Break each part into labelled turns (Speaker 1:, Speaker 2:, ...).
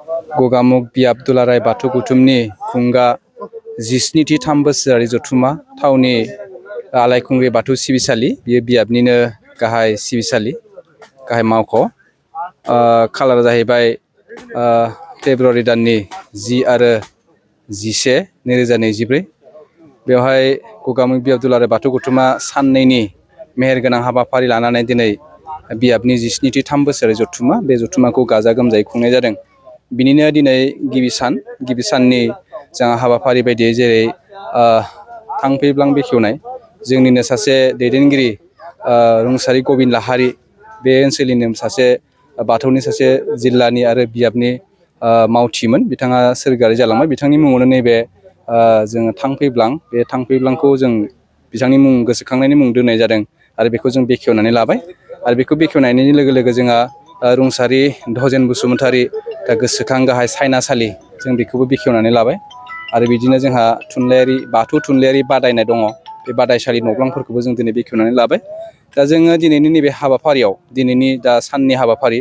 Speaker 1: गगामुख बियाब दुलाराय बाथौ गौथुमनि खुंगा 17थि 3 बोसोरारि जथुमा थावनि आलायखुंग्रि बाथौ सिबिसालि बियो बियाबनिनो गाहाय सिबिसालि गाहाय मावख' खालारा जाहैबाय फेब्रुवारि दाननि 10 आरो 11 2024 बेवहाय गगामुख बियाब दुलाराय बाथौ गौथुमा साननैनि मेहेरगोनां हाबाफारि लानानै दिनै बियाबनि 17थि 3 बोसोरारि जथुमा बे जथुमाखौ गाजा गोमजायै खुंनाय जादों। बिनिनो दिनै गिबि साननि जोंहा हाबाफारि बायदियै जेरै थांफैब्लां बेखेवनाय जोंनिनो सासे दैदेनगिरि रुंसारि गबिन लाहारि बे ओनसोलनिनो सासे बाथौनि सासे जिल्लानि आरो बियाबनि मावथिमोन बिथाङा सोरगोआरि जालांबाय बिथांनि मुङावनो नैबे जोङो थांफैब्लां बे थांफैब्लांखौ जों बिथांनि मुं गोसोखांनायनि मुं दोननाय जादों आरो बेखौ जों बेखेवनानै लाबाय आरो बेखौ बेखेवनायनि लोगो लोगो जोंहा रुंसारि धजेन बसुमतारी गोसोखां गाहाय सायनासालि जों बेखौबो बेखेवनानै लाबाय आरो बिदिनो जोंहा बाथौ थुनलाइयारि बादायनाय दङ बे बादायसालि न'ब्लांफोरखौबो जों दिनै बेखेवनानै लाबाय। दा जोङो दिनैनि नैबे हाबाफारियाव दिनैनि दा साननि हाबाफारि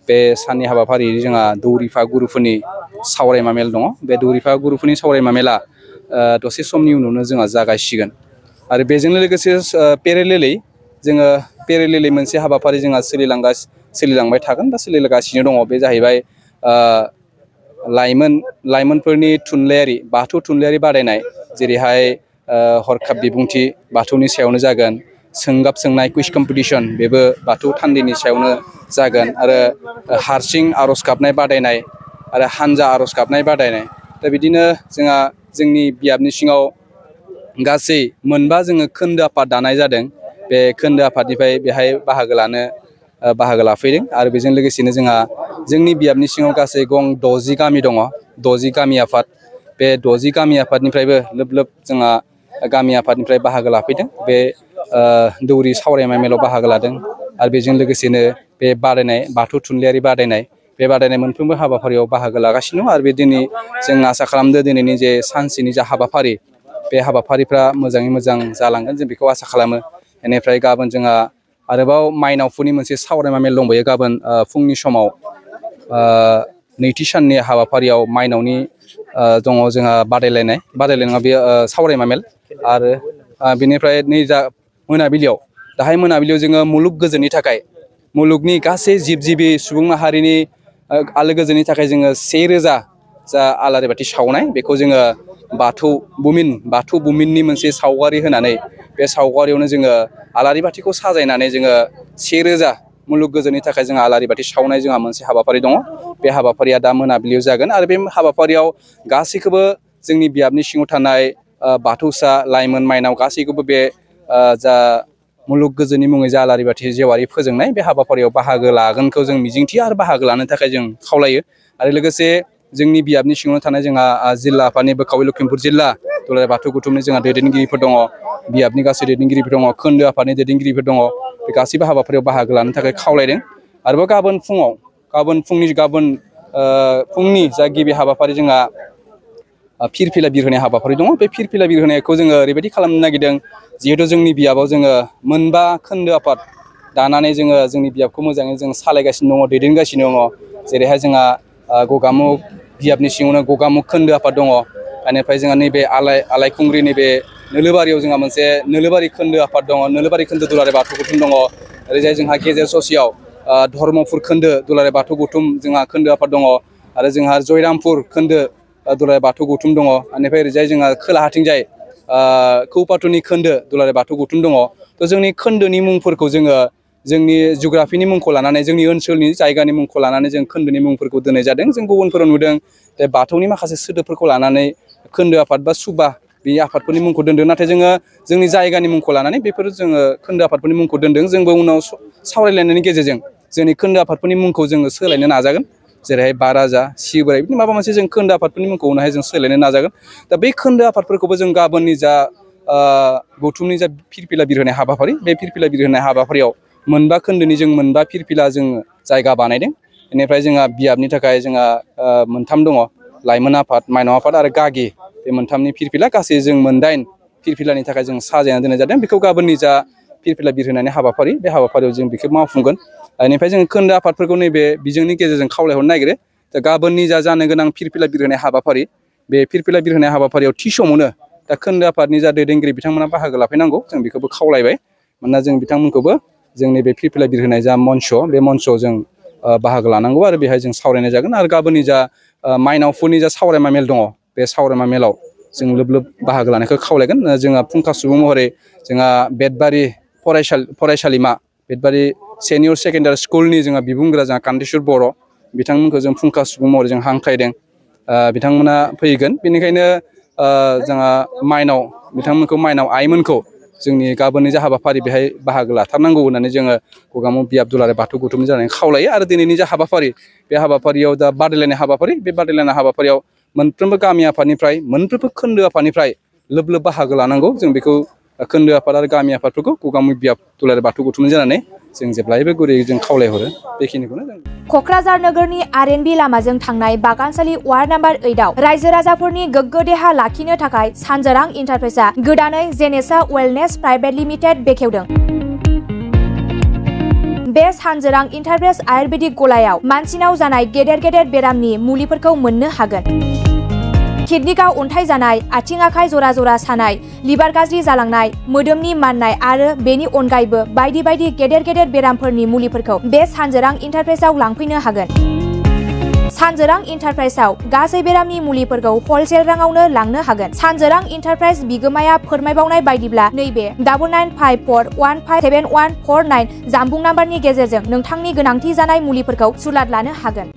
Speaker 1: बे साननि हाबाफारि जोंहा दौरिफा गुरुफोरनि सावरायमा मेल दङ बे दौरिफा गुरुफोरनि सावरायमा मेला दसे समनि उनावनो जोंहा जागायसिगोन आरो बेजों लोगोसे पेरेलेलि मोनसे हाबाफारि जोंहा सोलिलांबाय थागोन बा सोलिगासिनो दङ बे जाहैबाय लाइमोनफोरनि बाथौ थुनलाइयारि बादायनाय जेरैहाय हरखाब बिबुंथि बाथौनि सायावनो जागोन सोंगाब सोंनाय कुइज कम्पिटिसन बेबो बाथौ थान्दैनि सायावनो जागोन आरो हारसिं आर'ज गाबनाय बादायनाय आरो हानजा आर'ज गाबनाय बादायनाय दा बिदिनो जोंहा जोंनि बियाबनि सिङाव गासै मोनबा जोङो खोन्दो आफाद दानाय जादों बे खोन्दो आफादनिफ्राय बेहाय बाहागो लाफैदों आरो बेजों लोगोसेनो जोंहा जोंनि बियाबनि सिङाव गासै गं 60 गामि दङ 60 गामि आफाद बे 60 गामि आफादनिफ्रायबो लोब जोंहा गामि आफादनिफ्राय बाहागो लाफैदों बे दौरि सावरायमा मेलाव बाहागो लादों आरो बेजों लोगोसेनो बे बादायनाय बाथौ थुनलाइयारि बादायनाय बे बादायनाय मोनफ्रोमबो हाबाफारियाव बाहागो लागासिनो दं आरो बे दिनै जों आसा खालामदों दिनैनि जे सानसेनि जा हाबाफारि बे हाबाफारिफ्रा मोजाङै मोजां जालांगोन जों बेखौ आसा खालामो। बेनिफ्राय गाबोन जोंहा आरोबाव माइनावफोरनि मोनसे सावरायमा मेल दंबावो गाबोन फुंनि समाव नैथि साननि हाबाफारियाव माइनावनि दङ जोंहा बादायलायनाय नङा बेयो सावरायमा मेल आरो बेनिफ्राय नै जा मोनाबिलियाव जोङो मुलुग गोजोननि थाखाय मुलुगनि गासै जिब जिबि सुबुं माहारिनि आलो गोजोननि थाखाय जोङो 1000 जा आलारि बाथि सावनाय बेखौ जोङो बाथौ बुमिननि मोनसे सावगारि होनानै बे सावगारियावनो जोङो आलारि बाथिखौ साजायनानै जोङो 1000 मुलुग गोजोननि थाखाय जोंहा आलारि बाथि सावनाय जोंहा मोनसे हाबाफारि दङ बे हाबाफारिया दा मोनाबिलियाव जागोन आरो बे हाबाफारियाव गासैखौबो जोंनि बियाबनि सिङाव थानाय बाथौसा लाइमोन माइनाव गासैखौबो बे जा मुलुग गोजोननि मुङै जा आलारि बाथि जेवारि फोजोंनाय बे हाबाफारियाव बाहागो लागोनखौ जों मिजिंथियो आरो बाहागो लानो थाखाय जों खावलायो आरो लोगोसे जोंनि बियाबनि सिङाव थानाय जोंहा जिल्ला आफादनि बोखावि लखिमपुर जिल्ला दुलाराय बाथौ गौथुमनि जोंहा दैदेनगिरिफोर दङ बियाबनि गासै दैदेनगिरिफोर दङ खोन्दो आफादनि दैदेनगिरिफोर दङ बे गासैबो हाबाफारियाव बाहागो लानो थाखाय खावलायदों आरोबाव फुंनि जा गिबि हाबाफारि जोंहा फिरफिला बिरहोनाय हाबाफारि दङ बे फिरफिला बिरहोनायखौ जोङो ओरैबायदि खालामनो नागिरदों जिहेथु जोंनि बियाबाव जोङो मोनबा खोन्दो आफाद दानानै जोङो जोंनि बियाबखौ मोजाङै जों सालायगासिनो दङ दैदेनगासिनो दङ जेरैहाय जोंहा गगामुख बियाबनि सिङावनो गगामुख खोन्दो आफाद दङ बेनिफ्राय जोंहा नैबे आलायखुंग्रि नैबे नोलोबारियाव जोंहा मोनसे नोलोबारि खोन्दो आफाद दङ नोलोबारि खोन्दो दुलाराय बाथौ गौथुम दङ ओरैजाय जोंहा गेजेर ससेयाव धर्मपुर खोन्दो दुलाराय बाथौ गौथुम जोंहा खोन्दो आफाद दङ आरो जोंहा जयरामपुर खोन्दो दुलाराय बाथौ गौथुम दङ बेनिफ्राय ओरैजाय जोंहा खोलाहाथिंजाय कौपातुनि खोन्दो दुलाराय बाथौ गौथुम दङ थ' जोंनि खोन्दोनि मुंफोरखौ जोङो जोंनि जिअ'ग्राफिनि मुंखौ लानानै जोंनि ओनसोलनि जायगानि मुंखौ लानानै जों खोन्दोनि मुंफोरखौ दोननाय जादों जों गुबुनफोराव नुदों जे बाथौनि माखासे सोदोबफोरखौ लानानै खोन्दो आफाद बा सुबा बे आफादफोरनि मुंखौ दोनदों नाथाय जोङो जोंनि जायगानि मुंखौ लानानै बेफोर जोङो खोन्दो आफादफोरनि मुंखौ दोनदों जोंबो उनाव सावरायलायनायनि गेजेरजों जोंनि खोन्दो आफादफोरनि मुंखौ जोङो सोलायनो नाजागोन जेरैहाय बाराजा सिबोराय बिदिनो माबा मोनसे जों खोन्दो आफादफोरनि मुंखौ उनावहाय जों सोलायनो नाजागोन दा बै खोन्दो आफादफोरखौबो जों गाबोननि जा गौथुमनि जा फिरफिला बिरहोनाय हाबाफारि बे फिरफिला बिरहोनाय हाबाफारियाव मोनबा खोन्दोनि जों मोनबा फिरफिला जों जायगा बानायदों बेनिफ्राय जोंहा बियाबनि थाखाय जोंहा मोनथाम दङ लाइमोन आफाद माइनाव आफाद आरो गागि बे मोनथामनि फिरफिला गासै जों 9 फिरफिलानि थाखाय जों साजायना दोननाय जादों बेखौ गाबोननि जा फिरफिला बिरहोनायनि हाबाफारि बे हाबाफारियाव जों बेखौ मावफुंगोन बेनिफ्राय जों खोन्दो आफादफोरखौ नैबे बिजोंनि गेजेरजों खावलायहरनो नागिरो दा गाबोननि जानो गोनां फिरफिला बिरहोनाय हाबाफारि बे फिरफिला बिरहोनाय हाबाफारियाव थि समावनो दा खोन्दो आफादनि जा दैदेनगिरि बिथांमोना बाहागो लाफैनांगौ जों बेखौबो खावलायबाय मानोना जों बिथांमोनखौबो जोंनि बे फिरफिला बिरहोनाय जा मन्च बे मन्चआव जों बाहागो लानांगौ आरो बेहाय जों सावरायनाय जागोन आरो गाबोननि जा माइनावफोरनि जा सावरायमा मेल दङ बे सावरायमा मेलाव जों लोब लोब बाहागो लानायखौ खावलायगोन जोंहा फुंखा सुबुं महरै जोंहा बेतबारि फरायसालिमा बेतबारि सेनियर सेकेन्डारि स्कुलनि जोंहा बिबुंग्रा जोंहा कान्तिस्वर बर' बिथांमोनखौ जों फुंखा सुबुं महरै जों हांख्रायदों बिथांमोना फैगोन बेनिखायनो जोंहा माइनाव बिथांमोनखौ माइनाव आइमोनखौ जोंनि गाबोननि जा हाबाफारि बेहाय बाहागो लाथारनांगौ होननानै जोङो गगामुख बि दुलाराय बाथौ गौथुमनि जानानै खावलायो आरो दिनैनि जा हाबाफारि बे हाबाफारियाव दा बादायलायनाय हाबाफारि बे बादायलायनाय हाबाफारियाव मोनफ्रोमबो गामि आफादनिफ्राय मोनफ्रोमबो खोन्दो आफादनिफ्राय लोब लोब बाहागो लानांगौ जों बेखौ खोन्दो आफाद आरो गामि आफादफोरखौ गगामुख बि दुलाराय बाथौ गौथुमनि जानानै जों जेब्लायबो गुरैयै जों खावलायहरो बेखिनिखौनो जों
Speaker 2: क'क्राझार नोगोरनि आर.एन.बि लामाजों थांनाय बागानसालि वार्ड नाम्बार 8आव रायजो राजाफोरनि गोग्गो देहा लाखिनो थाखाय सानजोरां इन्टारप्राइजआ गोदानै जेनेसा वेलनेस प्राइभेट लिमिटेड बेखेवदों। बे सानजोरां इन्टारप्राइज आयुर्वेदिक गलायाव मानसिनाव जानाय गेदेर गेदेर बेरामनि मुलिफोरखौ मोननो हागोन। किडनिकआव अन्थाइ जानाय, आथिं आखाइ जरा जरा सानाय, लिभार गाज्रि जालांनाय, मोदोमनि माननाय आरो बेनि अनगायैबो बायदि बायदि गेदेर गेदेर बेरामफोरनि मुलिफोरखौ बे सानजोरां इन्टारप्राइजआव लांफैनो हागोन। सानजोरां इन्टारप्राइजआव गासै बेरामनि मुलिफोरखौ हलसेल राङावनो लांनो हागोन। सानजोरां इन्टारप्राइज बिगोमाया फोरमायबावनाय बायदिब्ला नैबे 9954157149 जानबुं नाम्बारनि गेजेरजों नोंथांनि गोनांथि जानाय मुलिफोरखौ सुलाद लानो हागोन।